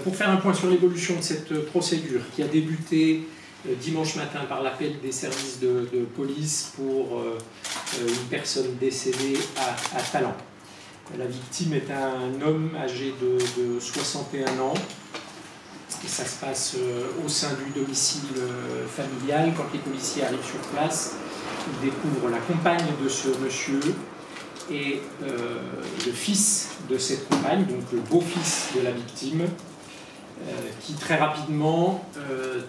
Pour faire un point sur l'évolution de cette procédure qui a débuté dimanche matin par l'appel des services de police pour une personne décédée à Talent. La victime est un homme âgé de 61 ans. Et ça se passe au sein du domicile familial. Quand les policiers arrivent sur place, ils découvrent la compagne de ce monsieur et le fils de cette compagne, donc le beau-fils de la victime, qui très rapidement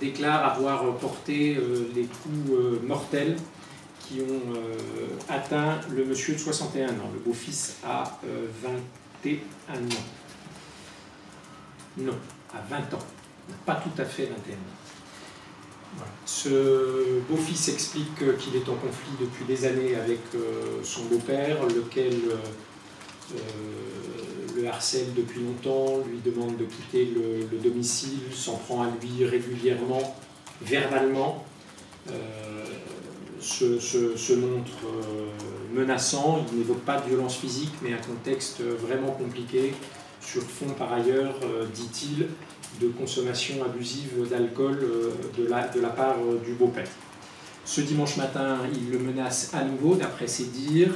déclare avoir porté les coups mortels qui ont atteint le monsieur de 61 ans. Le beau-fils a 21 ans. Non, à 20 ans. Pas tout à fait 21 ans. Voilà. Ce beau-fils explique qu'il est en conflit depuis des années avec son beau-père, lequel le harcèle depuis longtemps, lui demande de quitter le domicile, s'en prend à lui régulièrement, verbalement, se montre menaçant. Il n'évoque pas de violence physique, mais un contexte vraiment compliqué, sur fond par ailleurs, dit-il, de consommation abusive d'alcool de la part du beau-père. Ce dimanche matin, il le menace à nouveau, d'après ses dires,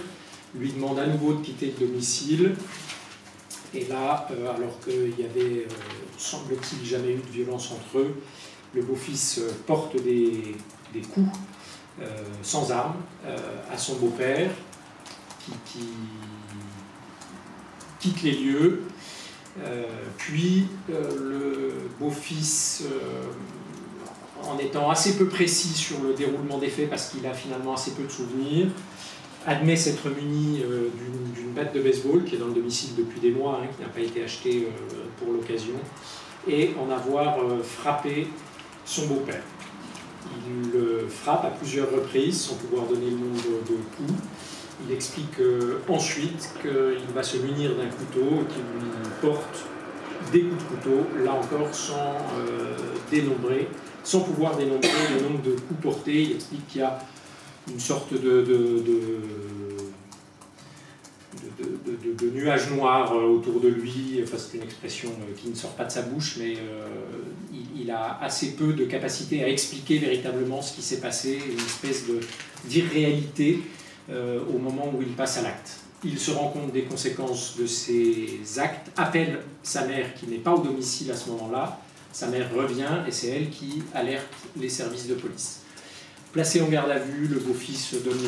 lui demande à nouveau de quitter le domicile. Et là, alors qu'il y avait, semble-t-il, jamais eu de violence entre eux, le beau-fils porte des coups sans armes à son beau-père, qui quitte les lieux. Puis le beau-fils, en étant assez peu précis sur le déroulement des faits, parce qu'il a finalement assez peu de souvenirs, admet s'être muni d'une batte de baseball qui est dans le domicile depuis des mois, qui n'a pas été achetée pour l'occasion, et en avoir frappé son beau-père. Il le frappe à plusieurs reprises sans pouvoir donner le nombre de coups. Il explique ensuite qu'il va se munir d'un couteau et qu'il lui porte des coups de couteau, là encore sans pouvoir dénombrer le nombre de coups portés. Il explique qu'il y a une sorte de nuage noir autour de lui. Enfin, c'est une expression qui ne sort pas de sa bouche, mais il a assez peu de capacité à expliquer véritablement ce qui s'est passé, une espèce d'irréalité au moment où il passe à l'acte. Il se rend compte des conséquences de ses actes, appelle sa mère qui n'est pas au domicile à ce moment-là. Sa mère revient et c'est elle qui alerte les services de police. Placé en garde à vue, le beau-fils donne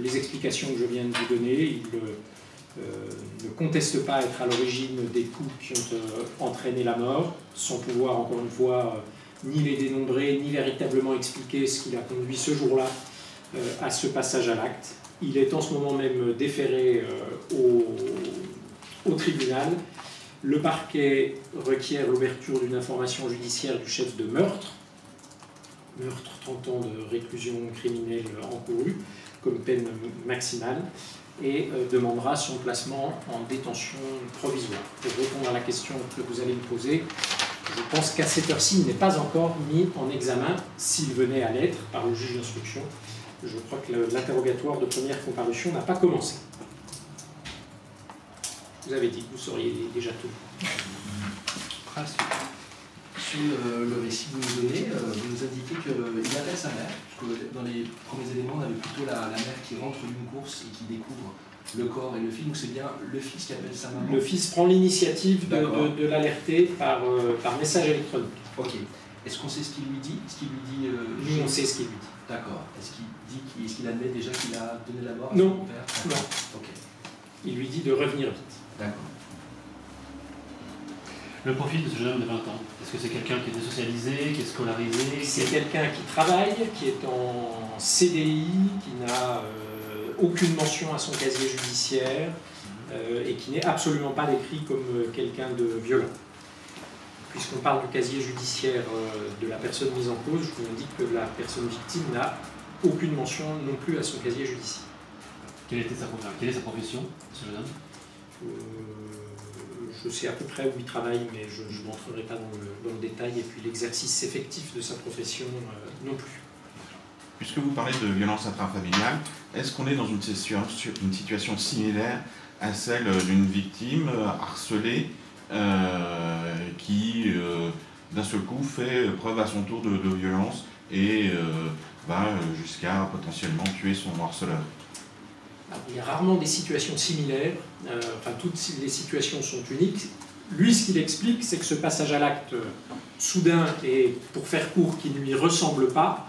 les explications que je viens de vous donner. Il ne conteste pas être à l'origine des coups qui ont entraîné la mort, sans pouvoir, encore une fois, ni les dénombrer, ni véritablement expliquer ce qui l'a conduit ce jour-là à ce passage à l'acte. Il est en ce moment même déféré au tribunal. Le parquet requiert l'ouverture d'une information judiciaire du chef de meurtre, 30 ans de réclusion criminelle encourue, comme peine maximale, et demandera son placement en détention provisoire. Pour répondre à la question que vous allez me poser, je pense qu'à cette heure-ci, il n'est pas encore mis en examen, s'il venait à l'être, par le juge d'instruction. Je crois que l'interrogatoire de première comparution n'a pas commencé. Vous avez dit que vous sauriez déjà tout. Sur le récit que vous nous donnez, vous nous indiquez qu'il appelle sa mère. Dans les premiers éléments, on avait plutôt la mère qui rentre d'une course et qui découvre le corps et le fils. Donc c'est bien le fils qui appelle sa maman. Le fils prend l'initiative de l'alerter par message électronique. Ok. Est-ce qu'on sait ce qu'il lui dit? Nous, on sait ce qu'il lui dit. D'accord. Est-ce qu'il admet déjà qu'il a donné la mort à son père? Non. Ok. Il lui dit de revenir vite. D'accord. Le profil de ce jeune homme de 20 ans, est-ce que c'est quelqu'un qui est désocialisé, qui est scolarisé? C'est quelqu'un qui travaille, qui est en CDI, qui n'a aucune mention à son casier judiciaire et qui n'est absolument pas décrit comme quelqu'un de violent. Puisqu'on parle du casier judiciaire de la personne mise en cause, je vous indique que la personne victime n'a aucune mention non plus à son casier judiciaire. Quelle est sa profession, ce jeune homme? Je sais à peu près où il travaille, mais je n'entrerai pas dans le détail, et puis l'exercice effectif de sa profession non plus. Puisque vous parlez de violence intrafamiliale, est-ce qu'on est dans une situation similaire à celle d'une victime harcelée qui d'un seul coup fait preuve à son tour de violence et va jusqu'à potentiellement tuer son harceleur. Il y a rarement des situations similaires, enfin toutes les situations sont uniques. Lui, ce qu'il explique, c'est que ce passage à l'acte soudain et, pour faire court, qui ne lui ressemble pas,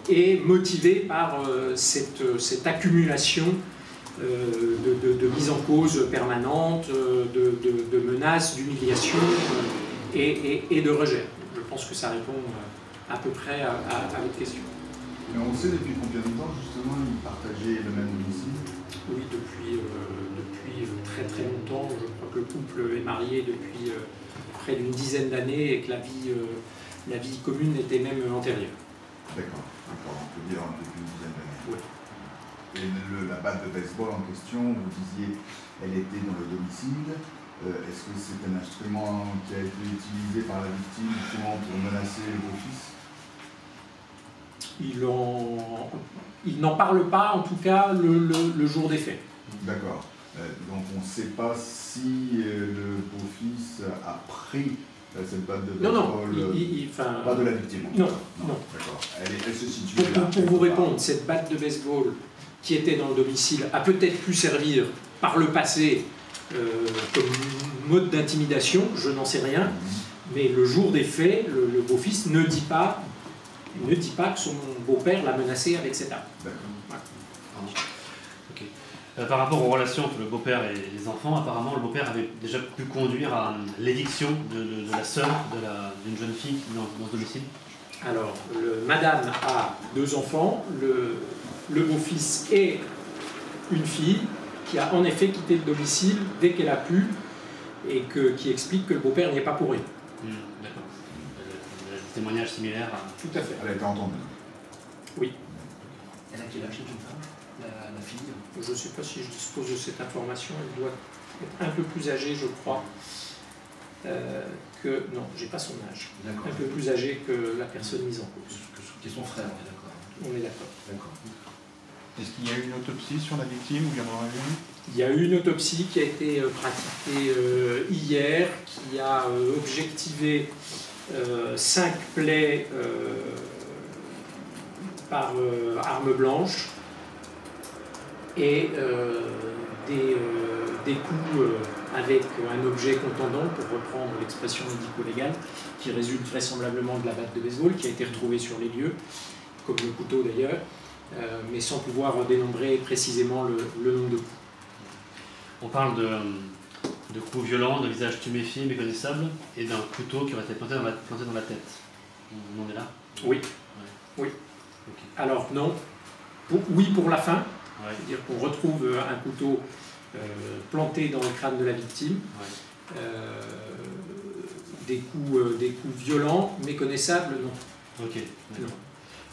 est motivé par cette accumulation de mise en cause permanente, de menaces, d'humiliation et de rejet. Je pense que ça répond à peu près à votre question. Mais on sait depuis combien de temps, justement, ils partageaient le même domicile? Oui, depuis très très longtemps. Je crois que le couple est marié depuis près d'une dizaine d'années et que la vie commune était même antérieure. D'accord, on peut dire depuis une dizaine d'années. Oui. Et la batte de baseball en question, vous disiez, elle était dans le domicile. Est-ce que c'est un instrument qui a été utilisé par la victime justement pour menacer le beau-fils? Il n'en parle pas, en tout cas, le jour des faits. D'accord. Donc on ne sait pas si le beau-fils a pris cette batte de baseball. Non, pas de la victime. Non. D'accord. Elle se situe là. Pour vous répondre, cette batte de baseball qui était dans le domicile a peut-être pu servir par le passé comme mode d'intimidation, je n'en sais rien, mais le jour des faits, le beau-fils ne dit pas que son beau-père l'a menacé avec cette arme. D'accord. Okay. Par rapport aux relations entre le beau-père et les enfants, apparemment le beau-père avait déjà pu conduire à l'éviction de la sœur d'une jeune fille dans ce domicile. Alors, madame a 2 enfants, le beau-fils et une fille qui a en effet quitté le domicile dès qu'elle a pu et qui explique que le beau-père n'y est pas pour rien. D'accord. Des témoignages similaires. Tout à fait. Elle a été entendue. Oui. Elle a quel âge, cette jeune femme, la fille? Je ne sais pas si je dispose de cette information. Elle doit être un peu plus âgée, je crois. Non, j'ai pas son âge. Un peu plus âgée que la personne mise en cause. Qui est son frère, on est d'accord. On est d'accord. D'accord. Est-ce qu'il y a eu une autopsie sur la victime ou il y en aura une? Il y a eu une autopsie qui a été pratiquée hier, qui a objectivé 5 plaies par arme blanche et des coups avec un objet contendant, pour reprendre l'expression médico-légale, qui résulte vraisemblablement de la batte de baseball, qui a été retrouvée sur les lieux, comme le couteau d'ailleurs, mais sans pouvoir dénombrer précisément le nombre de coups. On parle de coups violents, de visage tuméfié, méconnaissable, et d'un couteau qui aurait été planté dans la tête. On en est là? Oui. Ouais. Oui. Okay. Alors non. Oui pour la fin. Ouais. C'est-à-dire qu'on retrouve un couteau planté dans le crâne de la victime. Ouais. Des coups violents, méconnaissables, non. Ok. Non.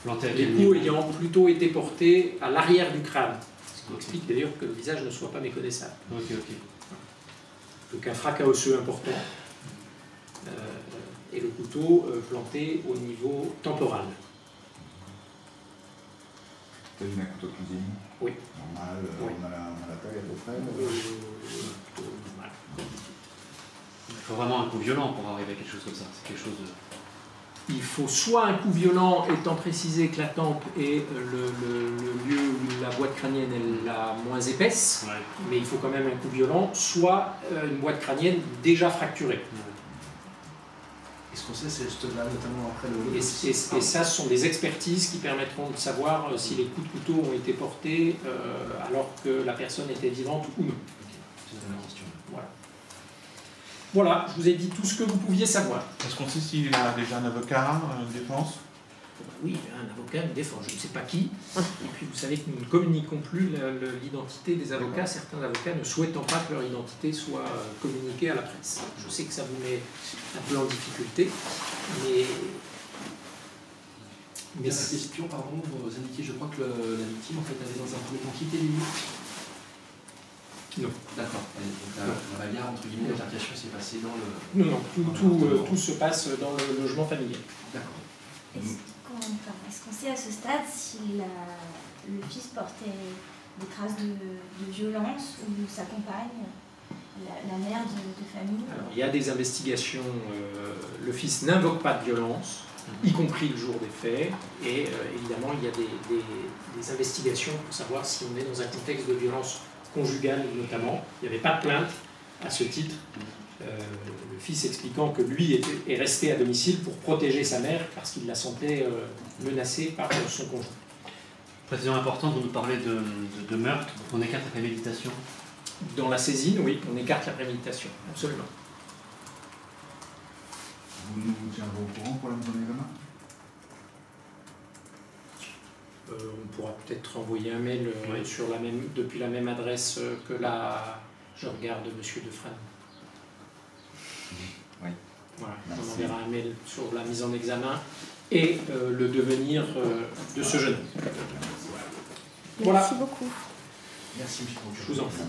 Planté à Les quel coups niveau? ayant plutôt été portés à l'arrière du crâne. Ce qui explique d'ailleurs que le visage ne soit pas méconnaissable. Ok. Donc un fracas osseux important. Et le couteau planté au niveau temporal. Il s'agit d'un couteau de cuisine. Oui. Normal, Oui. on a la taille à peu près. Voilà. Il faut vraiment un coup violent pour arriver à quelque chose comme ça. C'est quelque chose de... Il faut soit un coup violent, étant précisé que la tempe est le lieu où la boîte crânienne est la moins épaisse, Ouais. mais il faut quand même un coup violent, soit une boîte crânienne déjà fracturée. Et ce qu'on sait, c'est ce là notamment après le... Et ça, ce sont des expertises qui permettront de savoir si les coups de couteau ont été portés alors que la personne était vivante ou non. C'est une question. Voilà, je vous ai dit tout ce que vous pouviez savoir. Est-ce qu'on sait s'il a déjà un avocat, une défense? Oui, un avocat me défend, je ne sais pas qui. Et puis vous savez que nous ne communiquons plus l'identité des avocats, certains avocats ne souhaitant pas que leur identité soit communiquée à la presse. Je sais que ça vous met un peu en difficulté, mais La question, pardon, vous indiquiez, je crois que la victime en fait avait dans un premier temps quitté les lieux. non. D'accord. Donc la bagarre, entre guillemets, l'altercation s'est passée dans le... Non, tout se passe dans le logement familial. D'accord. Est-ce qu'on sait à ce stade si le fils portait des traces de violence ou sa compagne la mère de famille. Alors, il y a des investigations, le fils n'invoque pas de violence, y compris le jour des faits, et évidemment il y a des investigations pour savoir si on est dans un contexte de violence conjugale notamment. Il n'y avait pas de plainte à ce titre, le fils expliquant que lui est resté à domicile pour protéger sa mère parce qu'il la sentait menacée par son conjoint. Précision importante, vous nous parlez de meurtre, donc on écarte la préméditation. Dans la saisine, oui, on écarte la préméditation, absolument. Vous nous tiendrez au courant pour la mise en examen? On pourra peut-être envoyer un mail depuis la même adresse que la... Je regarde Monsieur Defresne. Oui. Voilà, on enverra un mail sur la mise en examen et le devenir de ce jeune homme. Voilà. Merci beaucoup. Merci, M. Je vous en prie.